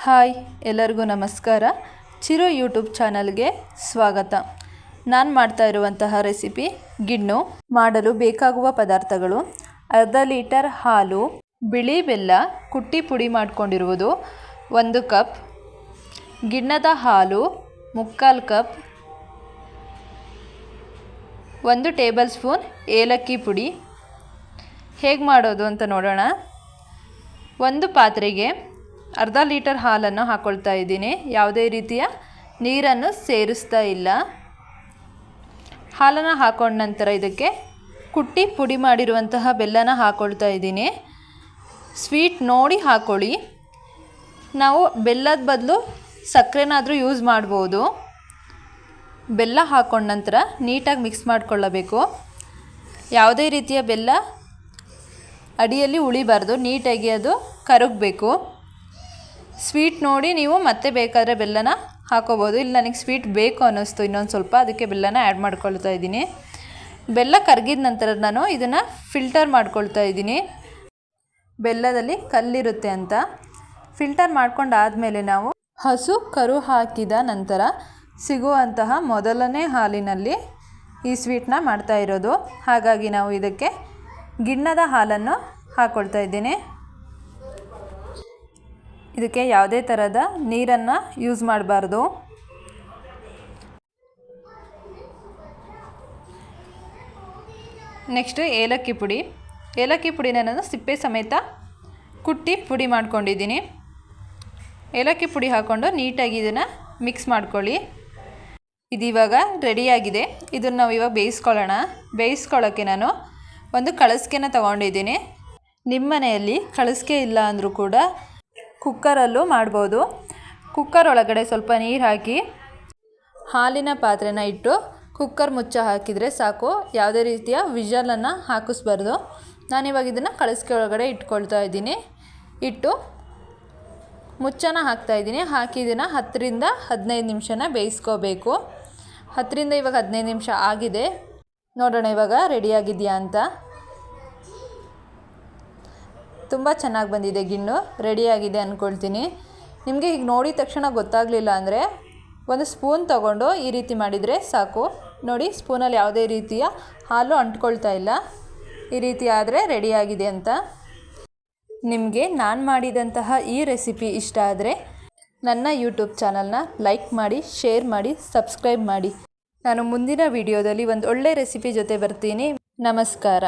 Hi ಎಲ್ಲರಿಗೂ ನಮಸ್ಕಾರ. Chiru YouTube ಚಾನಲ್ಗೆ ಸ್ವಾಗತ. ನಾನು ಮಾಡ್ತಾ ಇರುವಂತಹ ರೆಸಿಪಿ ಗಿಣ್ಣು. ಮಾಡಲು ಬೇಕಾಗುವ ಪದಾರ್ಥಗಳು: ಅರ್ಧ ಲೀಟರ್ ಹಾಲು, ಬಿಳಿ ಬೆಲ್ಲ ಕುಟ್ಟಿ ಪುಡಿ ಮಾಡಿಕೊಂಡಿರುವುದು 1 ಕಪ್, ಗಿಣ್ಣದ ಹಾಲು 3/4 ಕಪ್, 1 ಟೇಬಲ್ ಸ್ಪೂನ್ ಏಲಕ್ಕಿ ಪುಡಿ. ಹೇಗೆ ಮಾಡೋದು ಅಂತ ನೋಡೋಣ. ಒಂದು ಪಾತ್ರೆಗೆ ಅರ್ಧ ಲೀಟರ್ ಹಾಲನ್ನು ಹಾಕ್ಕೊಳ್ತಾ ಇದ್ದೀನಿ. ಯಾವುದೇ ರೀತಿಯ ನೀರನ್ನು ಸೇರಿಸ್ತಾ ಇಲ್ಲ. ಹಾಲನ್ನು ಹಾಕೊಂಡ ನಂತರ ಇದಕ್ಕೆ ಕುಟ್ಟಿ ಪುಡಿ ಮಾಡಿರುವಂತಹ ಬೆಲ್ಲನ ಹಾಕ್ಕೊಳ್ತಾ ಇದ್ದೀನಿ. ಸ್ವೀಟ್ ನೋಡಿ ಹಾಕ್ಕೊಳ್ಳಿ. ನಾವು ಬೆಲ್ಲದ ಬದಲು ಸಕ್ಕರೆನಾದರೂ ಯೂಸ್ ಮಾಡ್ಬೋದು. ಬೆಲ್ಲ ಹಾಕೊಂಡ ನಂತರ ನೀಟಾಗಿ ಮಿಕ್ಸ್ ಮಾಡಿಕೊಳ್ಳಬೇಕು. ಯಾವುದೇ ರೀತಿಯ ಬೆಲ್ಲ ಅಡಿಯಲ್ಲಿ ಉಳಿಬಾರ್ದು, ನೀಟಾಗಿ ಅದು ಕರಗಬೇಕು. ಸ್ವೀಟ್ ನೋಡಿ ನೀವು ಮತ್ತೆ ಬೇಕಾದರೆ ಬೆಲ್ಲನ ಹಾಕೋಬೋದು. ಇಲ್ಲಿ ನನಗೆ ಸ್ವೀಟ್ ಬೇಕು ಅನ್ನಿಸ್ತು ಇನ್ನೊಂದು ಸ್ವಲ್ಪ, ಅದಕ್ಕೆ ಬೆಲ್ಲನ ಆ್ಯಡ್ ಮಾಡ್ಕೊಳ್ತಾ ಇದ್ದೀನಿ. ಬೆಲ್ಲ ಕರಗಿದ ನಂತರ ನಾನು ಇದನ್ನು ಫಿಲ್ಟರ್ ಮಾಡ್ಕೊಳ್ತಾ ಇದ್ದೀನಿ. ಬೆಲ್ಲದಲ್ಲಿ ಕಲ್ಲಿರುತ್ತೆ ಅಂತ ಫಿಲ್ಟರ್ ಮಾಡ್ಕೊಂಡಾದಮೇಲೆ ನಾವು ಹಸು ಕರು ಹಾಕಿದ ನಂತರ ಸಿಗುವಂತಹ ಮೊದಲನೇ ಹಾಲಿನಲ್ಲಿ ಈ ಸ್ವೀಟ್ನ ಮಾಡ್ತಾ ಇರೋದು. ಹಾಗಾಗಿ ನಾವು ಇದಕ್ಕೆ ಗಿಣ್ಣದ ಹಾಲನ್ನು ಹಾಕ್ಕೊಳ್ತಾ ಇದ್ದೀನಿ. ಇದಕ್ಕೆ ಯಾವುದೇ ಥರದ ನೀರನ್ನು ಯೂಸ್ ಮಾಡಬಾರ್ದು. ನೆಕ್ಸ್ಟು ಏಲಕ್ಕಿ ಪುಡಿ. ಏಲಕ್ಕಿ ಪುಡಿನ ನಾನು ಸಿಪ್ಪೆ ಸಮೇತ ಕುಟ್ಟಿ ಪುಡಿ ಮಾಡ್ಕೊಂಡಿದ್ದೀನಿ. ಏಲಕ್ಕಿ ಪುಡಿ ಹಾಕ್ಕೊಂಡು ನೀಟಾಗಿ ಇದನ್ನು ಮಿಕ್ಸ್ ಮಾಡ್ಕೊಳ್ಳಿ. ಇದಿವಾಗ ರೆಡಿಯಾಗಿದೆ. ಇದನ್ನು ನಾವು ಇವಾಗ ಬೇಯಿಸ್ಕೊಳ್ಳೋಣ. ಬೇಯಿಸ್ಕೊಳ್ಳೋಕ್ಕೆ ನಾನು ಒಂದು ಕಳಸ್ಕೆನ ತೊಗೊಂಡಿದ್ದೀನಿ. ನಿಮ್ಮ ಮನೆಯಲ್ಲಿ ಕಳಸ್ಕೆ ಇಲ್ಲ ಅಂದರೂ ಕೂಡ ಕುಕ್ಕರಲ್ಲೂ ಮಾಡ್ಬೋದು. ಕುಕ್ಕರ್ ಒಳಗಡೆ ಸ್ವಲ್ಪ ನೀರು ಹಾಕಿ ಹಾಲಿನ ಪಾತ್ರೆನ ಇಟ್ಟು ಕುಕ್ಕರ್ ಮುಚ್ಚ ಹಾಕಿದರೆ ಸಾಕು. ಯಾವುದೇ ರೀತಿಯ ವಿಷಲನ್ನು ಹಾಕಿಸ್ಬಾರ್ದು. ನಾನಿವಾಗ ಇದನ್ನು ಕಳಸ್ಕೆ ಒಳಗಡೆ ಇಟ್ಕೊಳ್ತಾ ಇದ್ದೀನಿ. ಇಟ್ಟು ಮುಚ್ಚನ ಹಾಕ್ತಾಯಿದ್ದೀನಿ. ಹಾಕಿ ಇದನ್ನು 10ರಿಂದ 15 ನಿಮಿಷನ ಬೇಯಿಸ್ಕೋಬೇಕು. 10ರಿಂದ ಇವಾಗ 15 ನಿಮಿಷ ಆಗಿದೆ. ನೋಡೋಣ ಇವಾಗ ರೆಡಿಯಾಗಿದೆಯಾ ಅಂತ. ತುಂಬ ಚೆನ್ನಾಗಿ ಬಂದಿದೆ ಗಿಣ್ಣು. ರೆಡಿಯಾಗಿದೆ ಅಂದ್ಕೊಳ್ತೀನಿ. ನಿಮಗೆ ಈಗ ನೋಡಿದ ತಕ್ಷಣ ಗೊತ್ತಾಗಲಿಲ್ಲ ಅಂದರೆ ಒಂದು ಸ್ಪೂನ್ ತೊಗೊಂಡು ಈ ರೀತಿ ಮಾಡಿದರೆ ಸಾಕು. ನೋಡಿ, ಸ್ಪೂನಲ್ಲಿ ಯಾವುದೇ ರೀತಿಯ ಹಾಲು ಅಂಟ್ಕೊಳ್ತಾ ಇಲ್ಲ. ಈ ರೀತಿ ಆದರೆ ರೆಡಿಯಾಗಿದೆ ಅಂತ. ನಿಮಗೆ ನಾನು ಮಾಡಿದಂತಹ ಈ ರೆಸಿಪಿ ಇಷ್ಟ ಆದರೆ ನನ್ನ ಯೂಟ್ಯೂಬ್ ಚಾನಲ್ನ ಲೈಕ್ ಮಾಡಿ, ಶೇರ್ ಮಾಡಿ, ಸಬ್ಸ್ಕ್ರೈಬ್ ಮಾಡಿ. ನಾನು ಮುಂದಿನ ವಿಡಿಯೋದಲ್ಲಿ ಒಂದು ಒಳ್ಳೆ ರೆಸಿಪಿ ಜೊತೆ ಬರ್ತೀನಿ. ನಮಸ್ಕಾರ.